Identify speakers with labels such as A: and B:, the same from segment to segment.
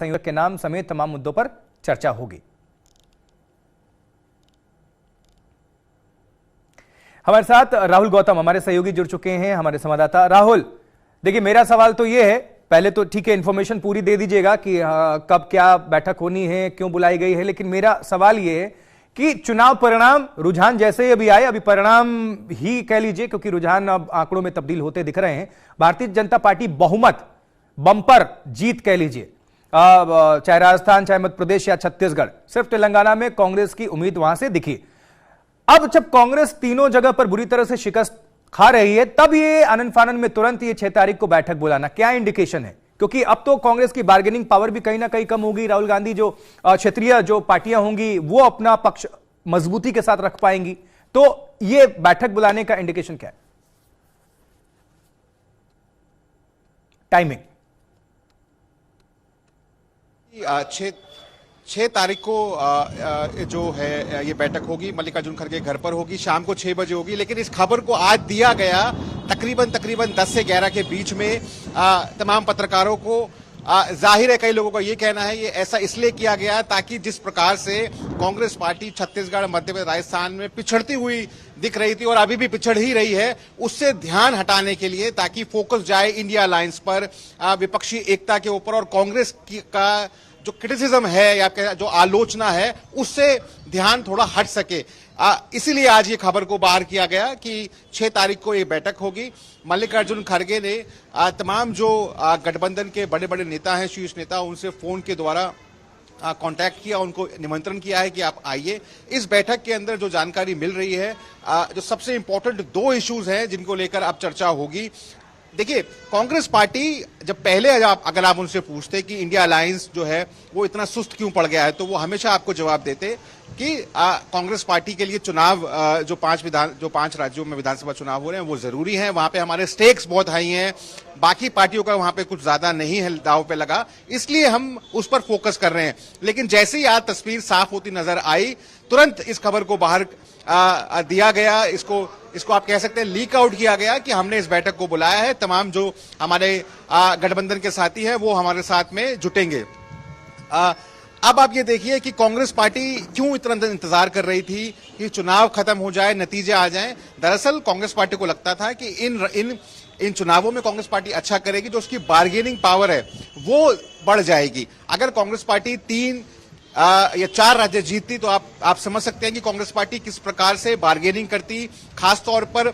A: संयोजक के नाम समेत तमाम मुद्दों पर चर्चा होगी। हमारे साथ राहुल गौतम हमारे सहयोगी जुड़ चुके हैं, हमारे संवाददाता। राहुल, देखिए मेरा सवाल तो यह है, पहले तो ठीक है इन्फॉर्मेशन पूरी दे दीजिएगा कि कब क्या बैठक होनी है, क्यों बुलाई गई है, लेकिन मेरा सवाल यह है कि चुनाव परिणाम रुझान जैसे ही अभी आए, अभी परिणाम ही कह लीजिए क्योंकि रुझान अब आंकड़ों में तब्दील होते दिख रहे हैं। भारतीय जनता पार्टी बहुमत बंपर जीत कह लीजिए, चाहे राजस्थान, चाहे मध्य प्रदेश या छत्तीसगढ़, सिर्फ तेलंगाना में कांग्रेस की उम्मीद वहां से दिखी। अब जब कांग्रेस तीनों जगह पर बुरी तरह से शिकस्त खा रही है, तब ये आनन फानन में तुरंत ये 6 तारीख को बैठक बुलाना क्या इंडिकेशन है? क्योंकि अब तो कांग्रेस की बार्गेनिंग पावर भी कहीं ना कहीं कम होगी। राहुल गांधी जो क्षेत्रीय जो पार्टियां होंगी वो अपना पक्ष मजबूती के साथ रख पाएंगी, तो ये बैठक बुलाने का इंडिकेशन क्या है? टाइमिंग
B: 6 तारीख को जो है ये बैठक होगी, मल्लिकार्जुन खड़गे घर पर होगी, शाम को 6 बजे होगी। लेकिन इस खबर को आज दिया गया तकरीबन 10 से 11 के बीच में तमाम पत्रकारों को। जाहिर है कई लोगों का ये कहना है ये ऐसा इसलिए किया गया ताकि जिस प्रकार से कांग्रेस पार्टी छत्तीसगढ़, मध्य प्रदेश, राजस्थान में पिछड़ती हुई दिख रही थी और अभी भी पिछड़ ही रही है, उससे ध्यान हटाने के लिए, ताकि फोकस जाए इंडिया अलायंस पर, विपक्षी एकता के ऊपर, और कांग्रेस का जो क्रिटिसिज्म है या जो आलोचना है उससे ध्यान थोड़ा हट सके। इसीलिए आज ये खबर को बाहर किया गया कि 6 तारीख को ये बैठक होगी। मल्लिकार्जुन खड़गे ने तमाम जो गठबंधन के बड़े बड़े नेता हैं, शीर्ष नेता, उनसे फोन के द्वारा कांटेक्ट किया, उनको निमंत्रण किया है कि आप आइए। इस बैठक के अंदर जो जानकारी मिल रही है, जो सबसे इंपॉर्टेंट 2 इश्यूज हैं जिनको लेकर अब चर्चा होगी। देखिए, कांग्रेस पार्टी जब पहले अगर आप उनसे पूछते कि इंडिया अलायंस जो है वो इतना सुस्त क्यों पड़ गया है, तो वो हमेशा आपको जवाब देते कि कांग्रेस पार्टी के लिए चुनाव जो 5 राज्यों में विधानसभा चुनाव हो रहे हैं वो जरूरी है, वहां पे हमारे स्टेक्स बहुत हाई हैं, बाकी पार्टियों का वहां पे कुछ ज्यादा नहीं है दाव पे लगा, इसलिए हम उस पर फोकस कर रहे हैं। लेकिन जैसे ही आज तस्वीर साफ होती नजर आई, तुरंत इस खबर को बाहर दिया गया, इसको आप कह सकते हैं लीक आउट किया गया कि हमने इस बैठक को बुलाया है, तमाम जो हमारे गठबंधन के साथी हैं वो हमारे साथ में जुटेंगे। अब आप ये देखिए कि कांग्रेस पार्टी क्यों इतना इंतजार कर रही थी कि चुनाव खत्म हो जाए, नतीजे आ जाएं। दरअसल कांग्रेस पार्टी को लगता था कि इन चुनावों में कांग्रेस पार्टी अच्छा करेगी, जो उसकी बार्गेनिंग पावर है वो बढ़ जाएगी। अगर कांग्रेस पार्टी 3 या 4 राज्य जीतती तो आप समझ सकते हैं कि कांग्रेस पार्टी किस प्रकार से बार्गेनिंग करती, खासतौर पर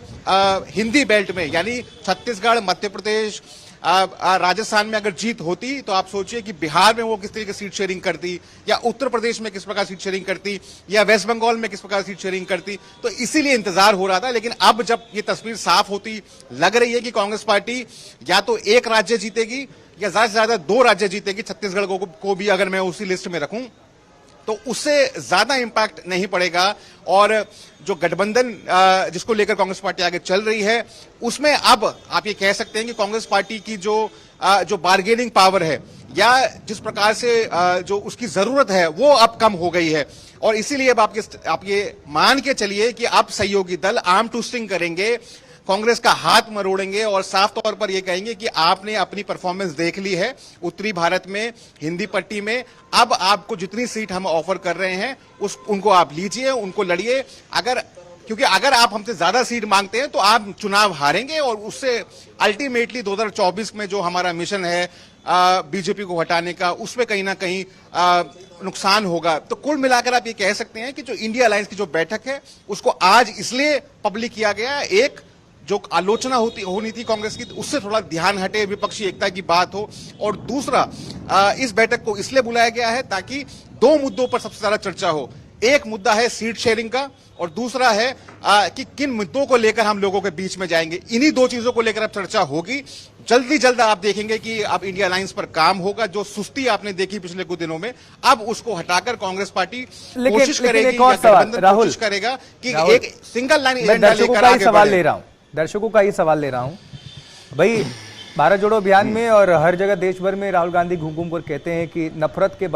B: हिंदी बेल्ट में, यानी छत्तीसगढ़, मध्य प्रदेश, राजस्थान में अगर जीत होती तो आप सोचिए कि बिहार में वो किस तरीके से सीट शेयरिंग करती, या उत्तर प्रदेश में किस प्रकार सीट शेयरिंग करती, या वेस्ट बंगाल में किस प्रकार सीट शेयरिंग करती। तो इसीलिए इंतजार हो रहा था। लेकिन अब जब ये तस्वीर साफ होती लग रही है कि कांग्रेस पार्टी या तो 1 राज्य जीतेगी या ज्यादा से ज्यादा 2 राज्य जीतेगी, छत्तीसगढ़ को भी अगर मैं उसी लिस्ट में रखूं तो उससे ज्यादा इंपैक्ट नहीं पड़ेगा। और जो गठबंधन जिसको लेकर कांग्रेस पार्टी आगे चल रही है, उसमें अब आप ये कह सकते हैं कि कांग्रेस पार्टी की जो बार्गेनिंग पावर है या जिस प्रकार से जो उसकी जरूरत है वो अब कम हो गई है। और इसीलिए अब आप ये मान के चलिए कि अब सहयोगी दल आर्म ट्विस्टिंग करेंगे, कांग्रेस का हाथ मरोड़ेंगे और साफ तौर पर यह कहेंगे कि आपने अपनी परफॉर्मेंस देख ली है उत्तरी भारत में, हिंदी पट्टी में, अब आपको जितनी सीट हम ऑफर कर रहे हैं उनको आप लीजिए, उनको लड़िए। क्योंकि अगर आप हमसे ज्यादा सीट मांगते हैं तो आप चुनाव हारेंगे और उससे अल्टीमेटली 2024 में जो हमारा मिशन है बीजेपी को हटाने का, उसमें कहीं ना कहीं नुकसान होगा। तो कुल मिलाकर आप ये कह सकते हैं कि जो इंडिया अलायंस की जो बैठक है उसको आज इसलिए पब्लिक किया गया, एक जो आलोचना होनी थी कांग्रेस की उससे थोड़ा ध्यान हटे, विपक्षी एकता की बात हो, और दूसरा इस बैठक को इसलिए बुलाया गया है ताकि 2 मुद्दों पर सबसे ज्यादा चर्चा हो। एक मुद्दा है सीट शेयरिंग का और दूसरा है कि किन मुद्दों को लेकर हम लोगों के बीच में जाएंगे। इन्हीं 2 चीजों को लेकर अब चर्चा होगी। जल्द आप देखेंगे कि अब इंडिया अलायंस पर काम होगा। जो सुस्ती आपने देखी पिछले कुछ दिनों में, अब उसको हटाकर कांग्रेस पार्टी कोशिश करेगी, कोशिश करेगा कि एक सिंगल लाइन एजेंडा लेकर आगे बढ़े।
A: दर्शकों का ही सवाल ले रहा हूं भाई, भारत जोड़ो अभियान में और हर जगह देश भर में राहुल गांधी घूम घूम कर कहते हैं कि नफरत के